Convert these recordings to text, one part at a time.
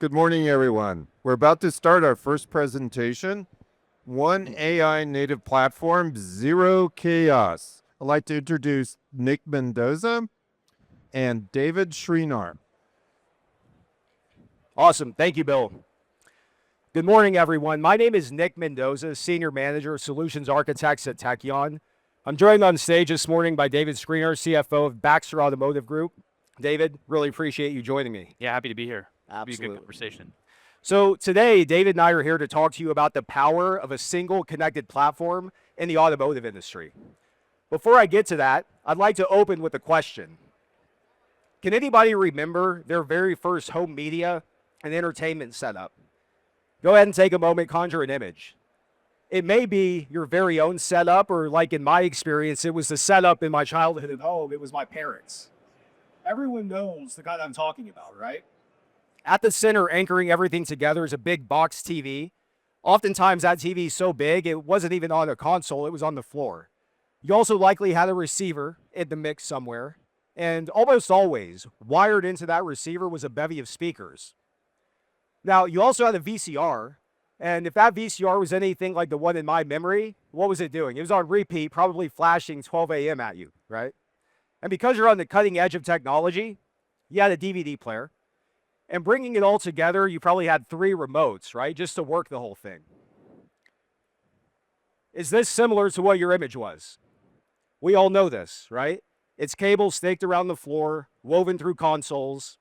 Good morning, everyone. We're about to start our first presentation. One AI native platform, zero chaos. I'd like to introduce Nick Mendoza and David Shreenar. Awesome. Thank you, Bill. Good morning, everyone. My name is Nick Mendoza, Senior Manager of Solutions Architects at Tekion. I'm joined on stage this morning by David Shreenar, CFO of Baxter Automotive Group. David, really appreciate you joining me. Yeah, happy to be here. Absolutely. It'll be a good conversation. So today, David and I are here to talk to you about the power of a single connected platform in the automotive industry. Before I get to that, I'd like to open with a question. Can anybody remember their very first home media and entertainment setup? Go ahead and take a moment, conjure an image. It may be your very own setup, or like in my experience, it was the setup in my childhood at home. It was my parents. Everyone knows the kind I'm talking about, right? At the center, anchoring everything together, is a big box TV. Oftentimes, that TV is so big, it wasn't even on a console, it was on the floor. You also likely had a receiver in the mix somewhere, and almost always, wired into that receiver was a bevy of speakers. Now, you also had a VCR, and if that VCR was anything like the one in my memory, what was it doing? It was on repeat, probably flashing 12 a.m. at you, right? And because you're on the cutting edge of technology, you had a DVD player. And bringing it all together, you probably had 3 remotes, right, just to work the whole thing. Is this similar to what your image was? We all know this, right? It's cables staked around the floor, woven through consoles.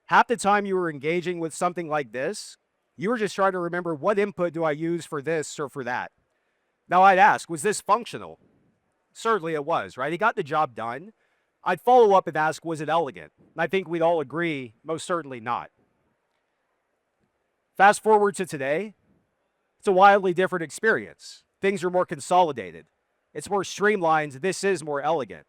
Half the time you were engaging with something like this, you were just trying to remember, what input do I use for this or for that? Now I'd ask, was this functional? Certainly it was, right? It got the job done. I'd follow up and ask, was it elegant? And I think we'd all agree, most certainly not. Fast forward to today, it's a wildly different experience. Things are more consolidated. It's more streamlined. This is more elegant.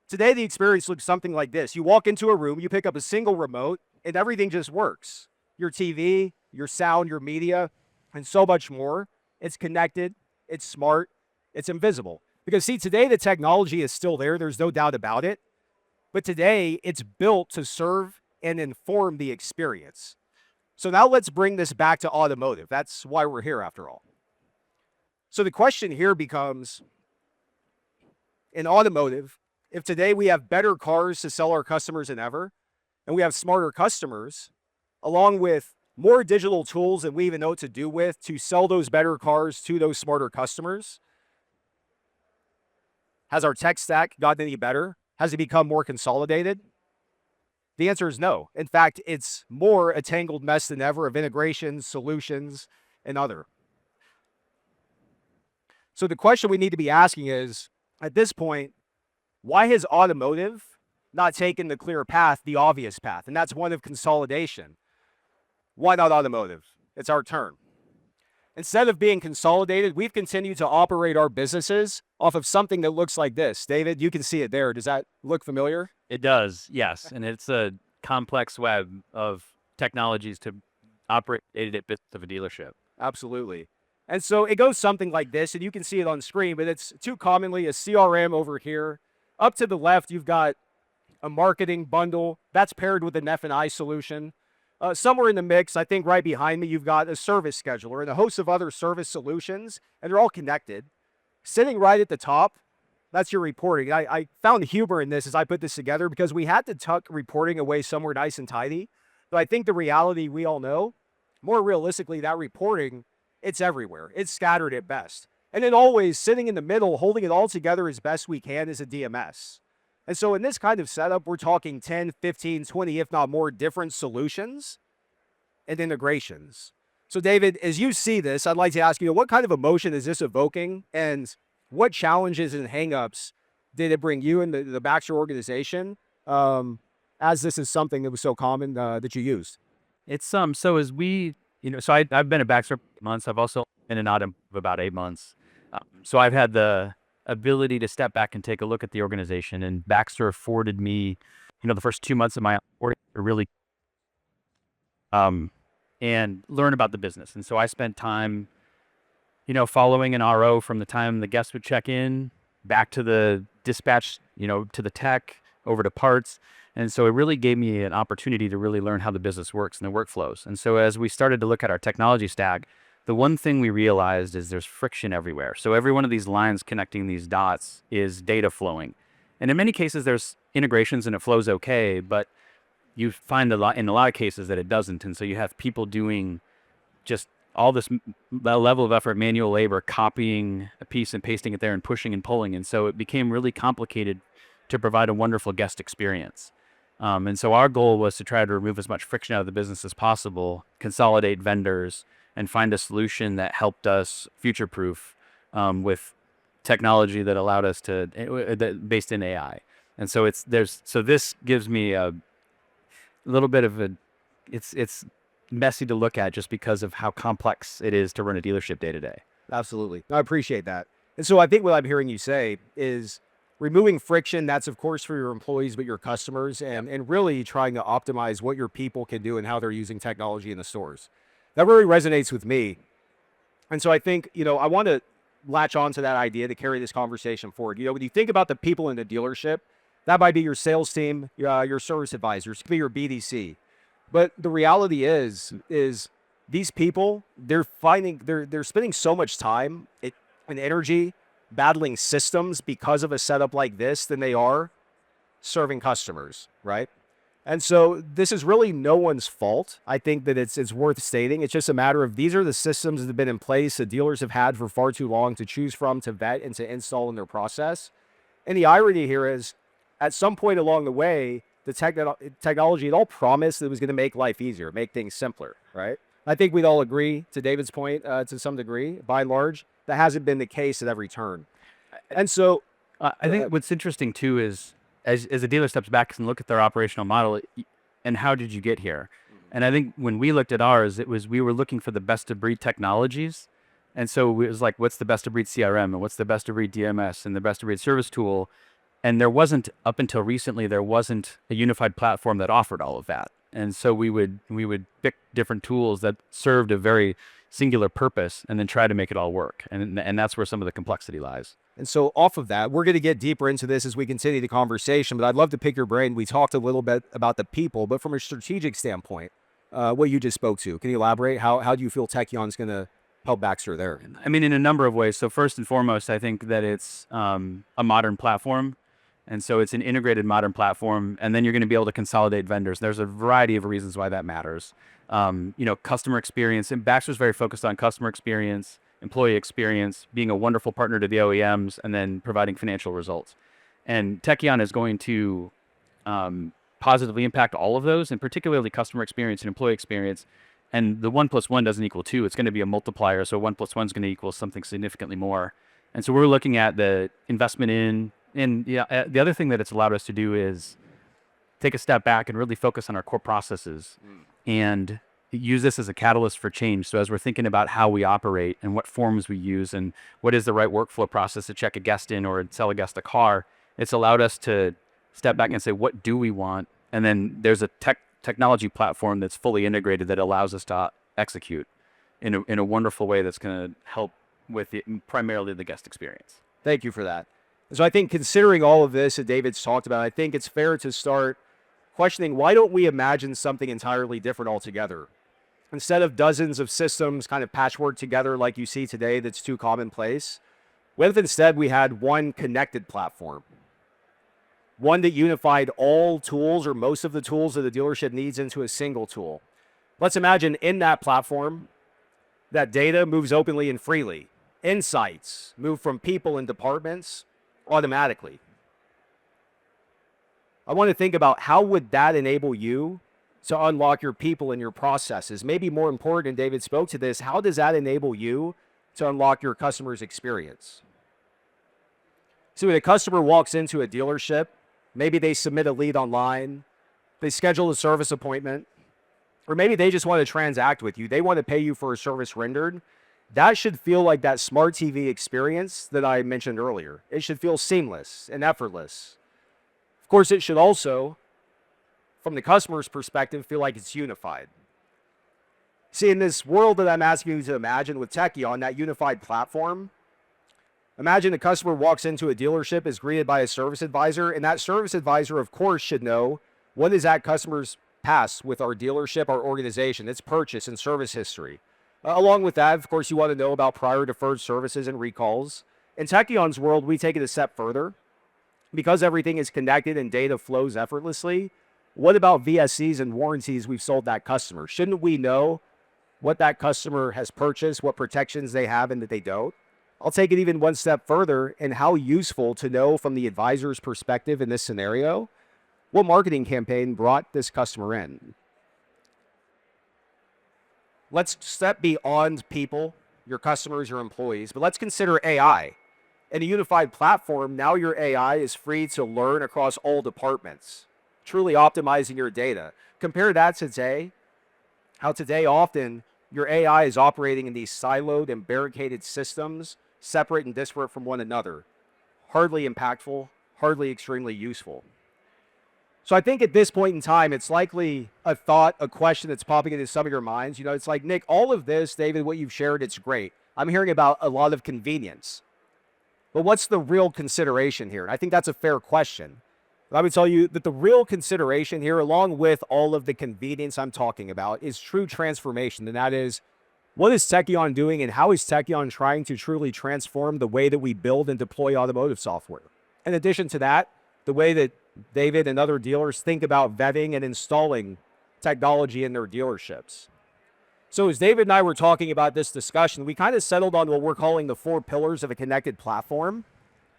Today, the experience looks something like this. You walk into a room, you pick up a single remote, and everything just works. Your TV, your sound, your media, and so much more. It's connected, it's smart, it's invisible. Because see, today the technology is still there, there's no doubt about it. But today, it's built to serve and inform the experience. So now let's bring this back to automotive. That's why we're here after all. So the question here becomes, in automotive, if today we have better cars to sell our customers than ever, and we have smarter customers, along with more digital tools than we even know what to do with to sell those better cars to those smarter customers, has our tech stack gotten any better? Has it become more consolidated? The answer is no. In fact, it's more a tangled mess than ever of integrations, solutions, and other. So the question we need to be asking is, at this point, why has automotive not taken the clear path, the obvious path? And that's one of consolidation. Why not automotive? It's our turn. Instead of being consolidated, we've continued to operate our businesses off of something that looks like this. David, you can see it there. Does that look familiar? It does, yes. And it's a complex web of technologies to operate day-to-day business of a dealership. Absolutely. And so it goes something like this, and you can see it on screen, but it's too commonly a CRM over here. Up to the left, you've got a marketing bundle. That's paired with an F&I solution. Somewhere in the mix, I think right behind me, you've got a service scheduler and a host of other service solutions, and they're all connected. Sitting right at the top, that's your reporting. I found humor in this as I put this together because we had to tuck reporting away somewhere nice and tidy. But I think the reality we all know, more realistically, that reporting, it's everywhere. It's scattered at best. And then always sitting in the middle, holding it all together as best we can is a DMS. And so in this kind of setup, we're talking 10, 15, 20, if not more, different solutions and integrations. So David, as you see this, I'd like to ask you, what kind of emotion is this evoking? And what challenges and hangups did it bring you and the Baxter organization as this is something that was so common that you used? It's so as we, so I've been at Baxter for months. I've also been in Autumn for about 8 months. So I've had the ability to step back and take a look at the organization, and Baxter afforded me, the first 2 months of my onboarding to really and learn about the business. And so I spent time, following an RO from the time the guests would check in, back to the dispatch, to the tech, over to parts. And so it really gave me an opportunity to really learn how the business works and the workflows. And so as we started to look at our technology stack, the one thing we realized is there's friction everywhere. So every one of these lines connecting these dots is data flowing. And in many cases, there's integrations and it flows okay, but you find in a lot of cases that it doesn't. And so you have people doing just all this level of effort, manual labor, copying a piece and pasting it there and pushing and pulling. And so it became really complicated to provide a wonderful guest experience. And so our goal was to try to remove as much friction out of the business as possible, consolidate vendors, and find a solution that helped us future-proof with technology that allowed us to, based in AI. And so this gives me a little bit of it's messy to look at just because of how complex it is to run a dealership day to day. Absolutely. I appreciate that. And so I think what I'm hearing you say is removing friction, that's of course for your employees, but your customers, and really trying to optimize what your people can do and how they're using technology in the stores. That really resonates with me. And so I think, I want to latch on to that idea to carry this conversation forward. When you think about the people in the dealership, that might be your sales team, your service advisors, could be your BDC. But the reality is these people, they're spending so much time and energy battling systems because of a setup like this than they are serving customers, right? And so this is really no one's fault. I think that it's worth stating. It's just a matter of these are the systems that have been in place that dealers have had for far too long to choose from, to vet, and to install in their process. And the irony here is, at some point along the way, the technology, it all promised that it was going to make life easier, make things simpler, right? I think we'd all agree, to David's point, to some degree, by and large, that hasn't been the case at every turn. And so I think what's interesting too is as a dealer steps back and look at their operational model and how did you get here? And I think when we looked at ours, we were looking for the best of breed technologies. And so it was like, what's the best of breed CRM and what's the best of breed DMS and the best of breed service tool? And there wasn't, up until recently, there wasn't a unified platform that offered all of that. And so we would pick different tools that served a very singular purpose and then try to make it all work. And that's where some of the complexity lies. And so off of that, we're going to get deeper into this as we continue the conversation, but I'd love to pick your brain. We talked a little bit about the people, but from a strategic standpoint, what you just spoke to, can you elaborate? How do you feel Tekion's going to help Baxter there? I mean, in a number of ways. So first and foremost, I think that it's a modern platform. And so it's an integrated modern platform, and then you're going to be able to consolidate vendors. There's a variety of reasons why that matters. Customer experience, and Baxter's very focused on customer experience, employee experience, being a wonderful partner to the OEMs, and then providing financial results. And Tekion is going to positively impact all of those, and particularly customer experience and employee experience. And the 1 + 1 doesn't equal 2. It's going to be a multiplier, so 1 + 1 is going to equal something significantly more. And so we're looking at the investment in. And the other thing that it's allowed us to do is take a step back and really focus on our core processes and use this as a catalyst for change. So as we're thinking about how we operate and what forms we use and what is the right workflow process to check a guest in or sell a guest a car, it's allowed us to step back and say, what do we want? And then there's a technology platform that's fully integrated that allows us to execute in a wonderful way that's going to help with primarily the guest experience. Thank you for that. So I think considering all of this that David's talked about, I think it's fair to start questioning, why don't we imagine something entirely different altogether? Instead of dozens of systems kind of patchwork together like you see today that's too commonplace, what if instead we had one connected platform? One that unified all tools or most of the tools that the dealership needs into a single tool. Let's imagine in that platform that data moves openly and freely. Insights move from people and departments automatically. I want to think about how would that enable you to unlock your people and your processes. Maybe more important, and David spoke to this, how does that enable you to unlock your customer's experience? So when a customer walks into a dealership, maybe they submit a lead online, they schedule a service appointment, or maybe they just want to transact with you. They want to pay you for a service rendered. That should feel like that smart TV experience that I mentioned earlier. It should feel seamless and effortless. Of course, it should also, from the customer's perspective, feel like it's unified. See, in this world that I'm asking you to imagine with Tekion, that unified platform, Imagine a customer walks into a dealership, is greeted by a service advisor, and that service advisor, of course, should know what is that customer's past with our dealership, our organization, its purchase and service history. Along with that, of course, you want to know about prior deferred services and recalls. In Tekion's world, we take it a step further. Because everything is connected and data flows effortlessly, what about VSCs and warranties we've sold that customer? Shouldn't we know what that customer has purchased, what protections they have and that they don't? I'll take it even one step further, and how useful to know from the advisor's perspective in this scenario, what marketing campaign brought this customer in. Let's step beyond people, your customers, your employees, but let's consider AI. In a unified platform, now your AI is free to learn across all departments, truly optimizing your data. Compare that to today, how today often your AI is operating in these siloed and barricaded systems, separate and disparate from one another. Hardly impactful, hardly extremely useful. So I think at this point in time, it's likely a thought, a question that's popping into some of your minds. You know, it's like, Nick, all of this, David, what you've shared, it's great. I'm hearing about a lot of convenience. But what's the real consideration here? And I think that's a fair question. I would tell you that the real consideration here, along with all of the convenience I'm talking about, is true transformation. And that is, what is Tekion doing and how is Tekion trying to truly transform the way that we build and deploy automotive software? In addition to that, the way that David and other dealers think about vetting and installing technology in their dealerships. So as David and I were talking about this discussion, we kind of settled on what we're calling the 4 pillars of a connected platform.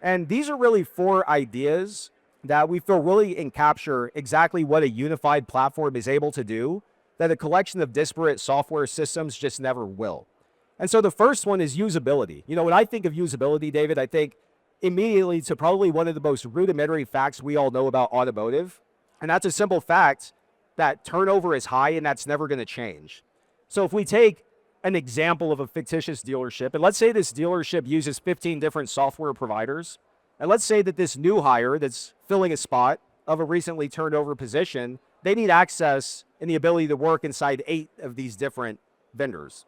And these are really 4 ideas that we feel really encapture exactly what a unified platform is able to do that a collection of disparate software systems just never will. And so the first one is usability. You know, when I think of usability, David, I think immediately to probably one of the most rudimentary facts we all know about automotive. And that's a simple fact that turnover is high and that's never going to change. So if we take an example of a fictitious dealership, and let's say this dealership uses 15 different software providers, and let's say that this new hire that's filling a spot of a recently turned over position, they need access and the ability to work inside 8 of these different vendors.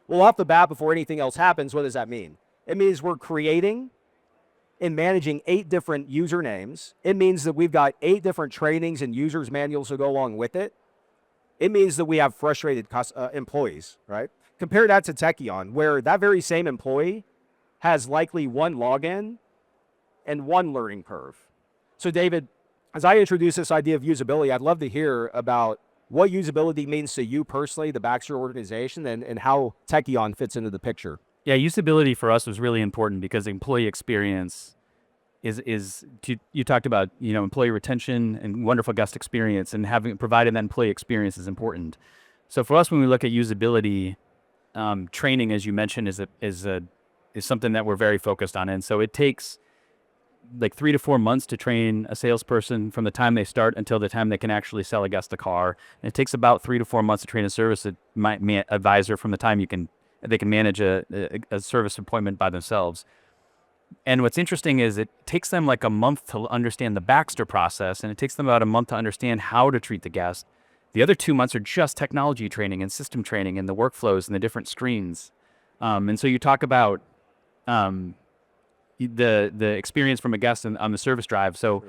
Well, off the bat, before anything else happens, what does that mean? It means we're creating and managing 8 different usernames. It means that we've got 8 different trainings and users manuals to go along with it. It means that we have frustrated employees, right? Compare that to Tekion, where that very same employee has likely 1 login and 1 learning curve. So David, as I introduce this idea of usability, I'd love to hear about what usability means to you personally, the Baxter organization, and how Tekion fits into the picture. Yeah, usability for us was really important because the employee experience you talked about, you know, employee retention and wonderful guest experience, and providing that employee experience is important. So for us, when we look at usability, training, as you mentioned, is something that we're very focused on. And so it takes like 3 to 4 months to train a salesperson from the time they start until the time they can actually sell a guest a car. And it takes about 3 to 4 months to train a service advisor from the time they can manage a service appointment by themselves. And what's interesting is it takes them like a month to understand the Baxter process, and it takes them about a month to understand how to treat the guest. The other 2 months are just technology training and system training and the workflows and the different screens. And so you talk about the experience from a guest on the service drive. So,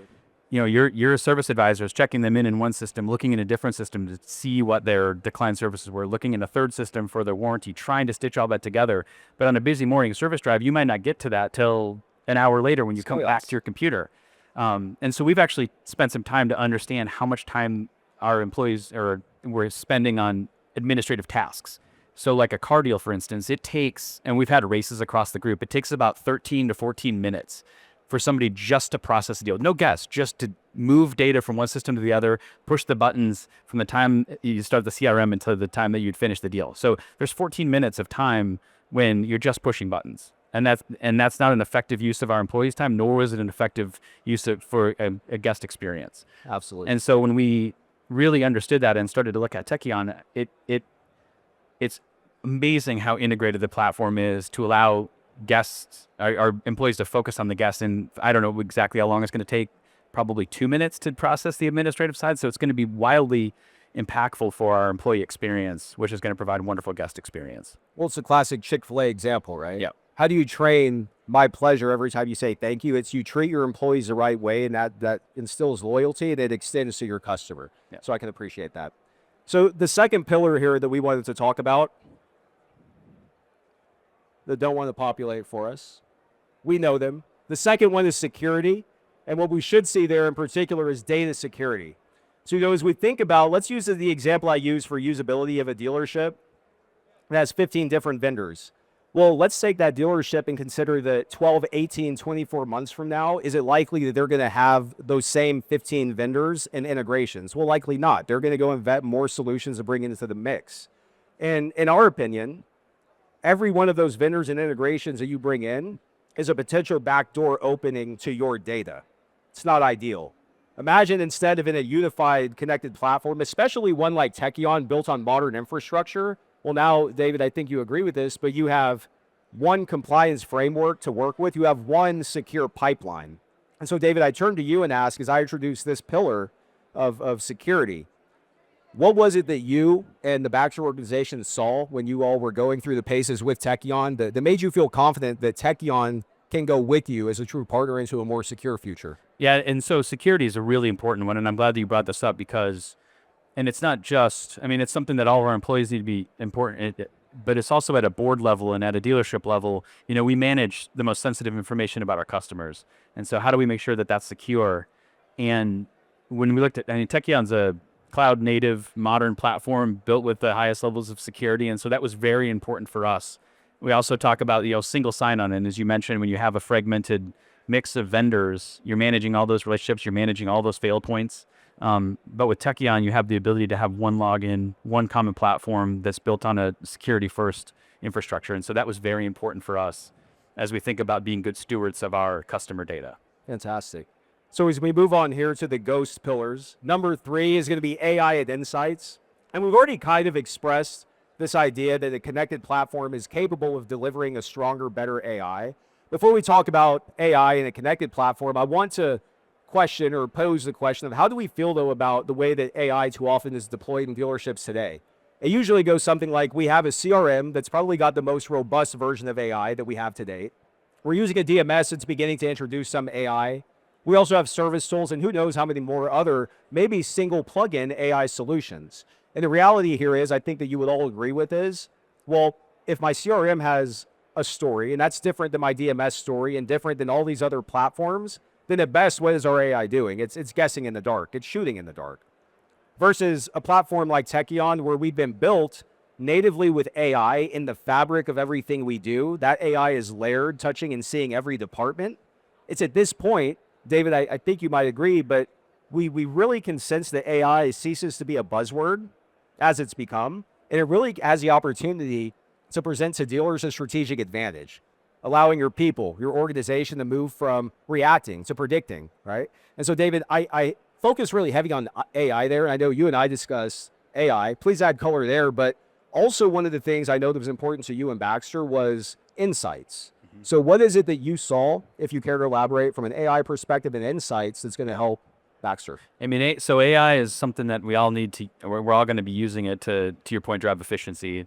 you know, your service advisor is checking them in one system, looking in a different system to see what their declined services were, looking in a third system for their warranty, trying to stitch all that together. But on a busy morning service drive, you might not get to that till an hour later when you come back to your computer. And so we've actually spent some time to understand how much time our employees were spending on administrative tasks. So like a car deal, for instance, it takes, and we've had races across the group, it takes about 13 to 14 minutes for somebody just to process the deal. No guess, just to move data from one system to the other, push the buttons from the time you start the CRM until the time that you'd finish the deal. So there's 14 minutes of time when you're just pushing buttons. And that's not an effective use of our employees' time, nor is it an effective use for a guest experience. Absolutely. And so when we really understood that and started to look at Tekion, it's amazing how integrated the platform is to allow guests, our employees, to focus on the guests. And I don't know exactly how long it's going to take, probably 2 minutes to process the administrative side. So it's going to be wildly impactful for our employee experience, which is going to provide a wonderful guest experience. Well, it's a classic Chick-fil-A example, right? Yeah. How do you train my pleasure every time you say thank you? It's you treat your employees the right way, and that instills loyalty, and it extends to your customer. Yeah. So I can appreciate that. So the second pillar here that we wanted to talk about, that don't want to populate for us, we know them. The second one is security, and what we should see there in particular is data security. So, as we think about, let's use the example I use for usability of a dealership that has 15 different vendors. Well, let's take that dealership and consider that 12, 18, 24 months from now, is it likely that they're going to have those same 15 vendors and integrations? Well, likely not. They're going to go and vet more solutions to bring into the mix. And in our opinion, every one of those vendors and integrations that you bring in is a potential backdoor opening to your data. It's not ideal. Imagine instead of in a unified connected platform, especially one like Tekion built on modern infrastructure. Well, now, David, I think you agree with this, but you have one compliance framework to work with. You have one secure pipeline. And so, David, I turn to you and ask, as I introduce this pillar of security, what was it that you and the Baxter organization saw when you all were going through the paces with Tekion that made you feel confident that Tekion can go with you as a true partner into a more secure future? Yeah, and so security is a really important one, and I'm glad that you brought this up because, and it's not just, I mean, it's something that all of our employees need to be important, but it's also at a board level and at a dealership level. We manage the most sensitive information about our customers, and so how do we make sure that that's secure? And when we looked at, Tekion's a cloud native modern platform built with the highest levels of security, and so that was very important for us. We also talk about single sign-on, and as you mentioned, when you have a fragmented mix of vendors, you're managing all those relationships, you're managing all those fail points. But with Tekion, you have the ability to have one login, one common platform that's built on a security-first infrastructure, and so that was very important for us as we think about being good stewards of our customer data. Fantastic. So as we move on here to the ghost pillars, number 3 is going to be AI and insights. And we've already kind of expressed this idea that a connected platform is capable of delivering a stronger, better AI. Before we talk about AI and a connected platform, I want to question or pose the question of how do we feel, though, about the way that AI too often is deployed in dealerships today? It usually goes something like, we have a CRM that's probably got the most robust version of AI that we have to date. We're using a DMS that's beginning to introduce some AI. We also have service tools and who knows how many more other, maybe single plug-in AI solutions. And the reality here is, I think that you would all agree with is, well, if my CRM has a story, and that's different than my DMS story and different than all these other platforms, then at best, what is our AI doing? It's guessing in the dark. It's shooting in the dark. Versus a platform like Tekion, where we've been built natively with AI in the fabric of everything we do. That AI is layered, touching and seeing every department. It's at this point, David, I think you might agree, but we really can sense that AI ceases to be a buzzword as it's become, and it really has the opportunity to present to dealers a strategic advantage, allowing your people, your organization to move from reacting to predicting, right? And so, David, I focus really heavy on AI there. I know you and I discuss AI. Please add color there. But also one of the things I know that was important to you and Baxter was insights. Mm-hmm. So what is it that you saw, if you care to elaborate, from an AI perspective and insights that's going to help Baxter? I mean, so AI is something that we all need to, we're all going to be using it to your point, drive efficiency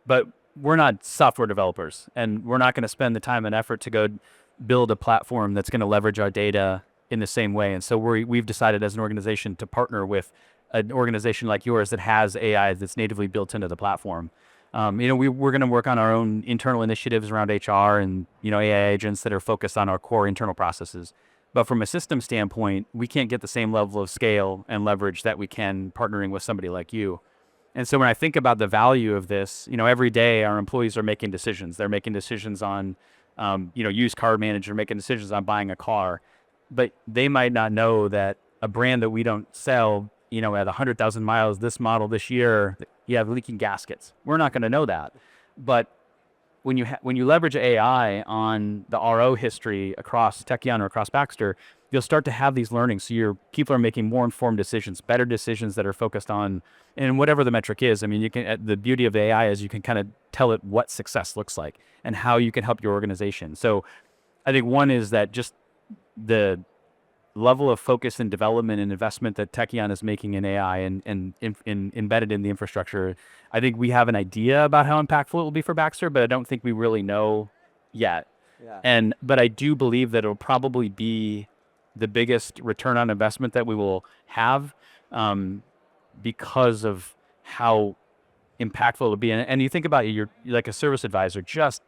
but we're not software developers, and we're not going to spend the time and effort to go build a platform that's going to leverage our data in the same way. And so we've decided as an organization to partner with an organization like yours that has AI that's natively built into the platform. We're going to work on our own internal initiatives around HR and, AI agents that are focused on our core internal processes. But from a system standpoint, we can't get the same level of scale and leverage that we can partnering with somebody like you. And so when I think about the value of this, every day our employees are making decisions. They're making decisions on, used car manager, making decisions on buying a car. But they might not know that a brand that we don't sell, at 100,000 miles, this model this year, you have leaking gaskets. We're not going to know that. But when you leverage AI on the RO history across Tekion or across Baxter, you'll start to have these learnings. So your people are making more informed decisions, better decisions that are focused on, and whatever the metric is. I mean, you can. The beauty of AI is you can kind of tell it what success looks like and how you can help your organization. So I think one is that just the level of focus and development and investment that Tekion is making in AI and embedded in the infrastructure, I think we have an idea about how impactful it will be for Baxter, but I don't think we really know yet. Yeah. But I do believe that it'll probably be the biggest return on investment that we will have, because of how impactful it'll be. And you think about it, you're like a service advisor, just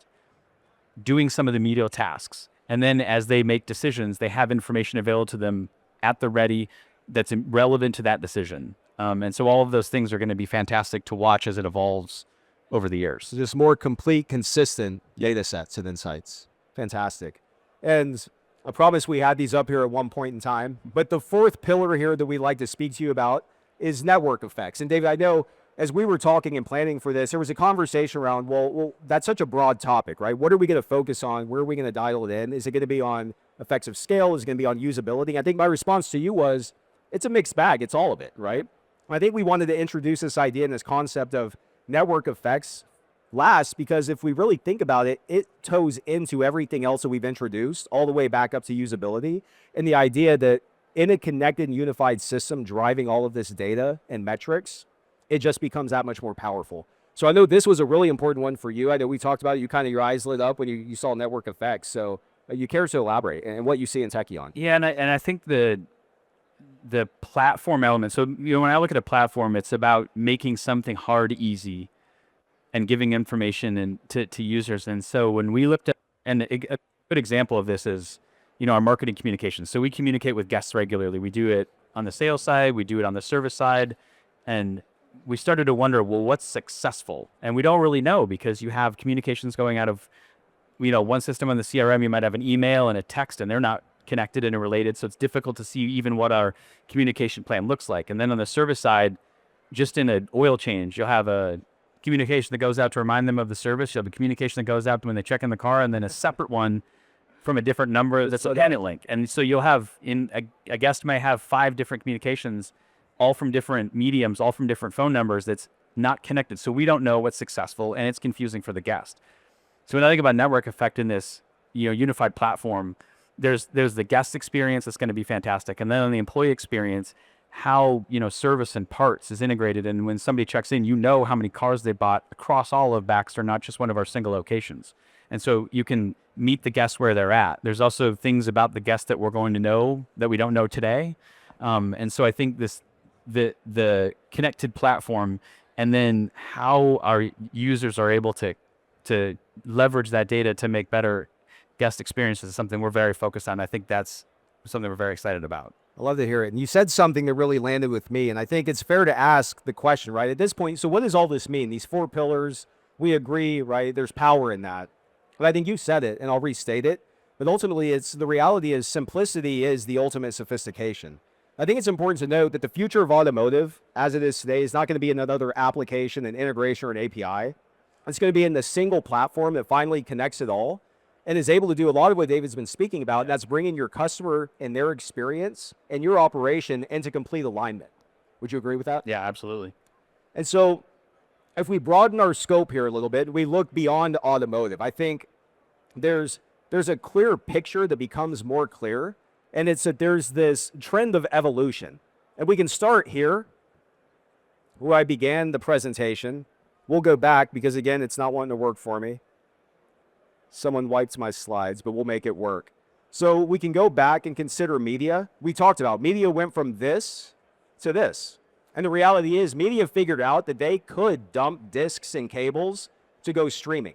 doing some of the medial tasks. And then as they make decisions, they have information available to them at the ready that's relevant to that decision. And so all of those things are going to be fantastic to watch as it evolves over the years. So just more complete, consistent data sets and insights. Fantastic. And I promise we had these up here at one point in time, but the fourth pillar here that we'd like to speak to you about is network effects. And David, I know as we were talking and planning for this, there was a conversation around, well, that's such a broad topic, right? What are we going to focus on? Where are we going to dial it in? Is it going to be on effects of scale? Is it going to be on usability? I think my response to you was, it's a mixed bag. It's all of it, right? I think we wanted to introduce this idea and this concept of network effects last, because if we really think about it, it toes into everything else that we've introduced all the way back up to usability, and the idea that in a connected and unified system driving all of this data and metrics, it just becomes that much more powerful. So I know this was a really important one for you. I know we talked about it. You kind of, your eyes lit up when you saw network effects. So you care to elaborate and what you see in Tekion. Yeah, and I think the platform element. So when I look at a platform, it's about making something hard easy and giving information to users. And so when we looked at, and a good example of this is, our marketing communications. So we communicate with guests regularly. We do it on the sales side, we do it on the service side, and we started to wonder, well, what's successful? And we don't really know, because you have communications going out of, one system on the CRM, you might have an email and a text, and they're not connected and related. So it's difficult to see even what our communication plan looks like. And then on the service side, just in an oil change, you'll have a communication that goes out to remind them of the service. You'll have a communication that goes out when they check in the car, and then a separate one from a different number that's a tenant link. And so you'll have, a guest may have 5 different communications, all from different mediums, all from different phone numbers that's not connected. So we don't know what's successful, and it's confusing for the guest. So when I think about network effect in this, unified platform, there's the guest experience that's going to be fantastic. And then on the employee experience, how, service and parts is integrated. And when somebody checks in, how many cars they bought across all of Baxter, not just one of our single locations. And so you can meet the guests where they're at. There's also things about the guest that we're going to know that we don't know today. And so I think the connected platform, and then how our users are able to leverage that data to make better guest experiences is something we're very focused on. I think that's something we're very excited about. I love to hear it. And you said something that really landed with me, and I think it's fair to ask the question, right? At this point, so what does all this mean? These 4 pillars, we agree, right? There's power in that. But I think you said it, and I'll restate it. But ultimately, the reality is simplicity is the ultimate sophistication. I think it's important to note that the future of automotive, as it is today, is not going to be in another application, an integration, or an API. It's going to be in the single platform that finally connects it all and is able to do a lot of what David's been speaking about, and that's bringing your customer and their experience and your operation into complete alignment. Would you agree with that? Yeah, absolutely. And so if we broaden our scope here a little bit, we look beyond automotive, I think there's a clear picture that becomes more clear, and it's that there's this trend of evolution. And we can start here where I began the presentation. We'll go back because, again, it's not wanting to work for me. Someone wiped my slides, but we'll make it work. So we can go back and consider media. We talked about media went from this to this. And the reality is media figured out that they could dump discs and cables to go streaming.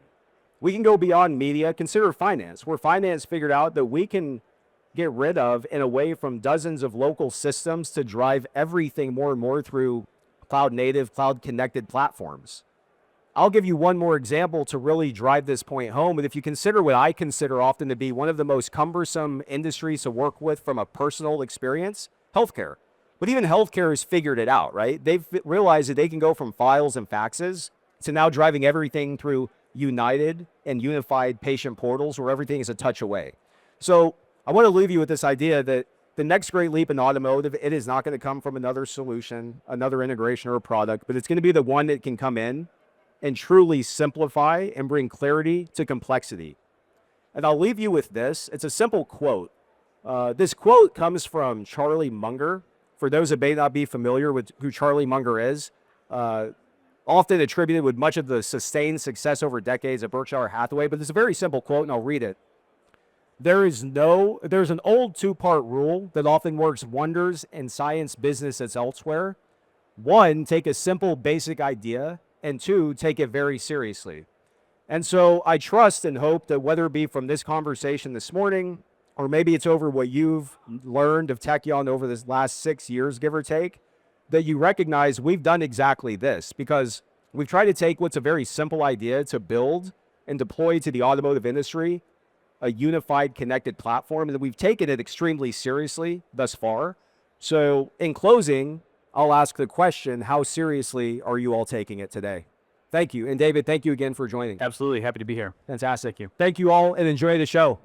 We can go beyond media, consider finance, where finance figured out that we can get rid of and away from dozens of local systems to drive everything more and more through cloud native, cloud connected platforms. I'll give you one more example to really drive this point home. And if you consider what I consider often to be one of the most cumbersome industries to work with from a personal experience, healthcare. But even healthcare has figured it out, right? They've realized that they can go from files and faxes to now driving everything through united and unified patient portals where everything is a touch away. So I want to leave you with this idea that the next great leap in automotive, it is not going to come from another solution, another integration or a product, but it's going to be the one that can come in and truly simplify and bring clarity to complexity. And I'll leave you with this. It's a simple quote This quote comes from Charlie Munger. For those that may not be familiar with who Charlie Munger is, often attributed with much of the sustained success over decades at Berkshire Hathaway, but it's a very simple quote, and I'll read it. There's an old two-part rule that often works wonders in science, business, as elsewhere. One, take a simple, basic idea, and two, take it very seriously. And so I trust and hope that whether it be from this conversation this morning, or maybe it's over what you've learned of Tekion over this last 6 years, give or take, that you recognize we've done exactly this, because we've tried to take what's a very simple idea to build and deploy to the automotive industry, a unified connected platform, and we've taken it extremely seriously thus far. So in closing, I'll ask the question, how seriously are you all taking it today? Thank you. And David, thank you again for joining. Absolutely. Happy to be here. Fantastic. Thank you all, and enjoy the show.